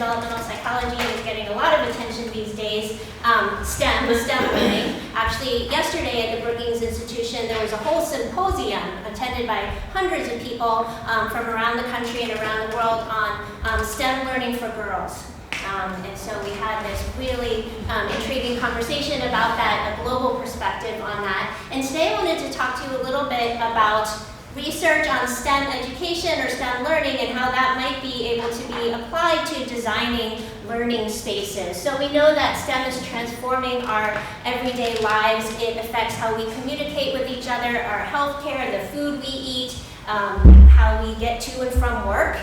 developmental psychology is getting a lot of attention these days. STEM learning. Actually, yesterday at the Brookings Institution, there was a whole symposium attended by hundreds of people from around the country and around the world on STEM learning for girls. And so we had this really intriguing conversation about that, a global perspective on that. And today I wanted to talk to you a little bit about research on STEM education or STEM learning and how that might be able to be applied to designing learning spaces. So we know that STEM is transforming our everyday lives. It affects how we communicate with each other, our healthcare, the food we eat, how we get to and from work.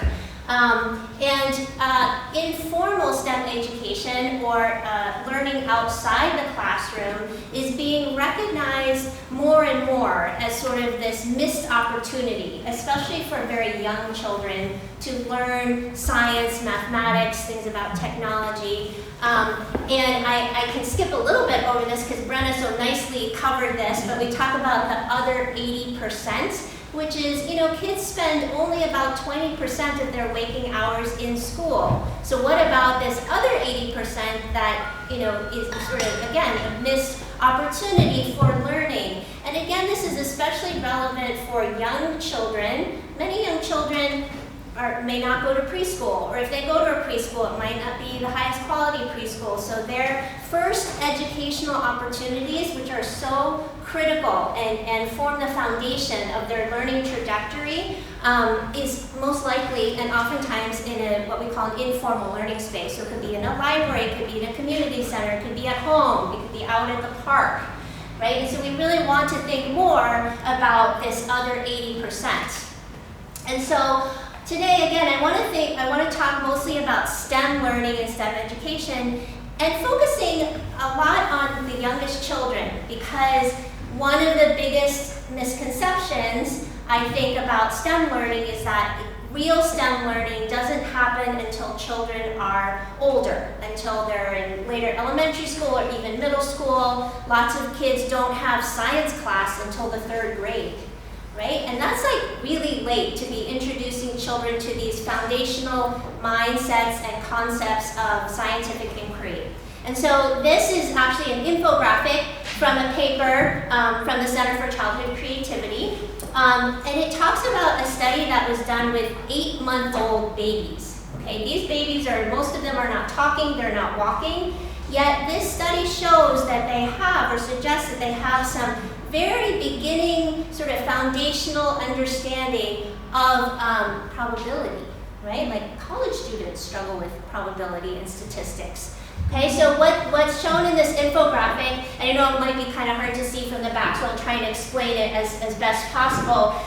Informal STEM education or learning outside the classroom is being recognized more and more as sort of this missed opportunity, especially for very young children, to learn science, mathematics, things about technology. And I can skip a little bit over this because Brenna so nicely covered this, but we talk about the other 80%. Which is, kids spend only about 20% of their waking hours in school. So what about this other 80% that, is sort of, again, a missed opportunity for learning? And again, this is especially relevant for young children. Many young children may not go to preschool, or if they go to a preschool, it might not be the highest quality preschool. So their first educational opportunities, which are so critical and form the foundation of their learning trajectory, is most likely and oftentimes in what we call an informal learning space. So it could be in a library, it could be in a community center, it could be at home, it could be out at the park, right? And so we really want to think more about this other 80%. And so today, again, I want to talk mostly about STEM learning and STEM education, and focusing a lot on the youngest children, because one of the biggest misconceptions, I think, about STEM learning is that real STEM learning doesn't happen until children are older, until they're in later elementary school or even middle school. Lots of kids don't have science class until the 3rd grade. Right? And that's like really late to be introducing children to these foundational mindsets and concepts of scientific inquiry. And so this is actually an infographic from a paper from the Center for Childhood Creativity. And it talks about a study that was done with 8-month-old babies. Okay, these babies most of them are not talking, they're not walking, yet this study shows that they have, or suggests that they have some very beginning sort of foundational understanding of probability, right? Like college students struggle with probability and statistics. Okay, so what's shown in this infographic, and I know it might be kind of hard to see from the back, so I'll try to explain it as best possible.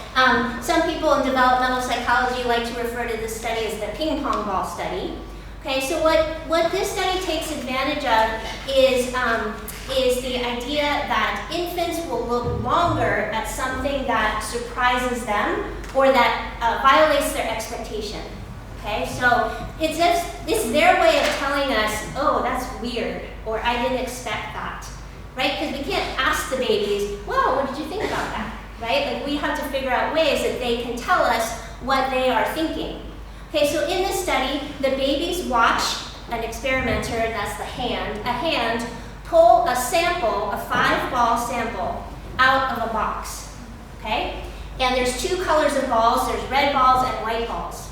Some people in developmental psychology like to refer to this study as the ping pong ball study. Okay, so what this study takes advantage of is the idea that infants will look longer at something that surprises them or that violates their expectation. Okay, so it's their way of telling us, oh, that's weird, or I didn't expect that, right? Because we can't ask the babies, whoa, what did you think about that, right? Like we have to figure out ways that they can tell us what they are thinking. Okay, so in this study, the babies watch an experimenter, and that's a hand, pull a sample, a 5-ball sample, out of a box, okay? And there's 2 colors of balls, there's red balls and white balls.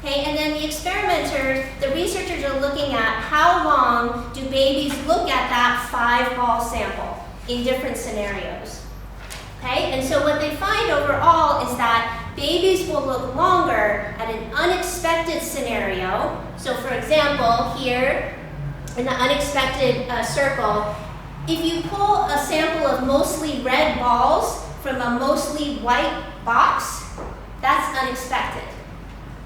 Okay, and then the experimenters, the researchers are looking at how long do babies look at that 5-ball sample in different scenarios. Okay, and so what they find overall is that babies will look longer at an unexpected scenario. So for example, here in the unexpected circle, if you pull a sample of mostly red balls from a mostly white box, that's unexpected,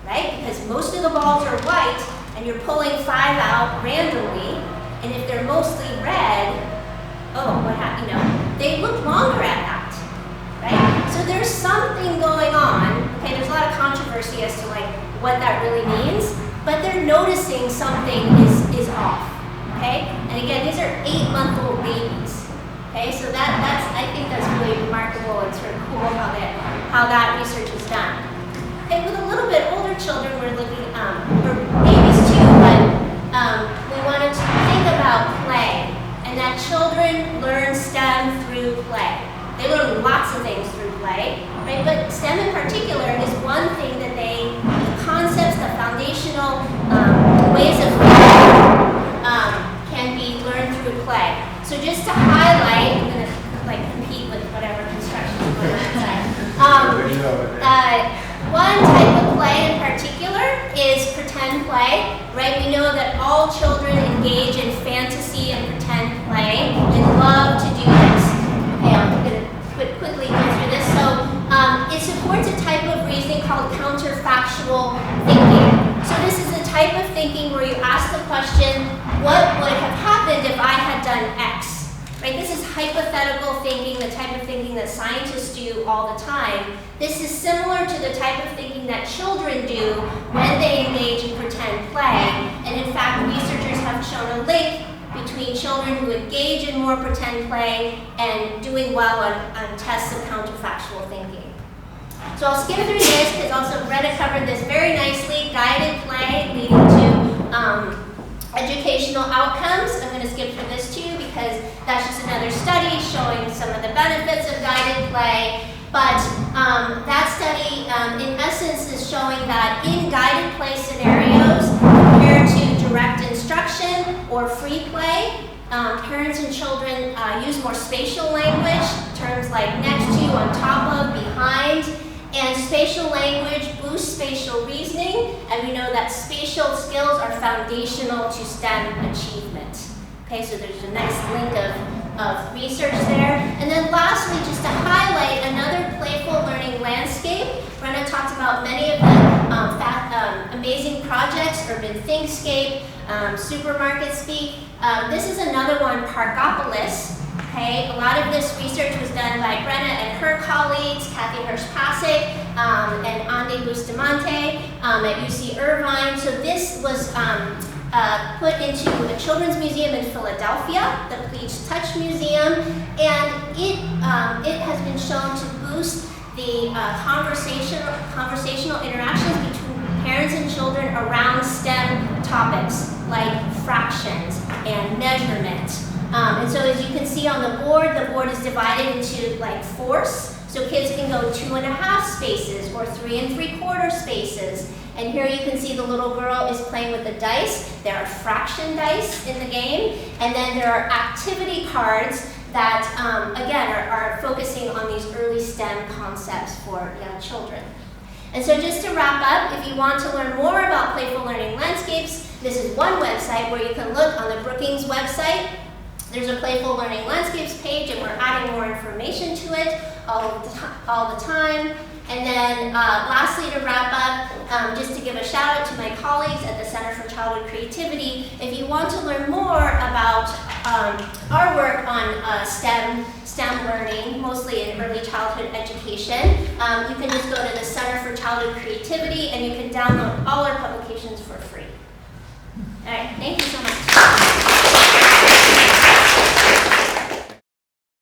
right? Because most of the balls are white and you're pulling 5 out randomly, and if they're mostly red, oh, what happened? They look longer at that, right? So there's something going on. Okay, there's a lot of controversy as to like what that really means, but they're noticing something is off. Okay, and again, these are 8-month-old babies. Okay, so I think that's really remarkable and sort of cool how that research is done. Okay, with a little bit older children, we're looking, or babies too, but but STEM in particular is one thing that the concepts, the foundational ways of thinking can be learned through play. So just to highlight, I'm going to like compete with whatever construction is going on outside. One type of play in particular is pretend play, right? We know that all children engage in fantasy and pretend play and love to do this. Okay, I'm going to quickly go through this. So it supports a type of reasoning called counterfactual thinking. So this is a type of thinking where you ask the question, what would have happened if I had done X? Right? This is hypothetical thinking, the type of thinking that scientists do all the time. This is similar to the type of thinking that children do when they engage in pretend play. And in fact, researchers have shown a link between children who engage in more pretend play and doing well on tests of counterfactual thinking. So I'll skip through this because also Greta covered this very nicely. Guided play leading to educational outcomes. I'm going to skip through this too because that's just another study showing some of the benefits of guided play. But that study, in essence, is showing that in guided play scenarios, compared to direct instruction or free play, parents and children use more spatial language, terms like next to, on top of, behind. And spatial language boosts spatial reasoning, and we know that spatial skills are foundational to STEM achievement. Okay, so there's a nice link of research there. And then lastly, just to highlight another playful learning landscape, Brenna talked about many of the amazing projects, Urban Thinkscape, Supermarket Speak. This is another one, Parkopolis. Okay, a lot of this research was done by Brenna and her colleagues, Kathy Hirsch-Pasek and Andy Bustamante at UC Irvine. So this was put into a children's museum in Philadelphia, the Pleach Touch Museum, and it has been shown to boost the conversational interactions between parents and children around STEM topics like fractions and measurement. And so as you can see on the board is divided into like fourths. So kids can go 2.5 spaces or 3 3/4 spaces. And here you can see the little girl is playing with the dice. There are fraction dice in the game. And then there are activity cards that, again, are focusing on these early STEM concepts for young children. And so just to wrap up, if you want to learn more about playful learning landscapes, this is one website where you can look on the Brookings website. There's a Playful Learning Landscapes page, and we're adding more information to it all the time. And then lastly, to wrap up, just to give a shout out to my colleagues at the Center for Childhood Creativity, if you want to learn more about our work on STEM learning, mostly in early childhood education, you can just go to the Center for Childhood Creativity and you can download all our publications for free. All right, thank you so much.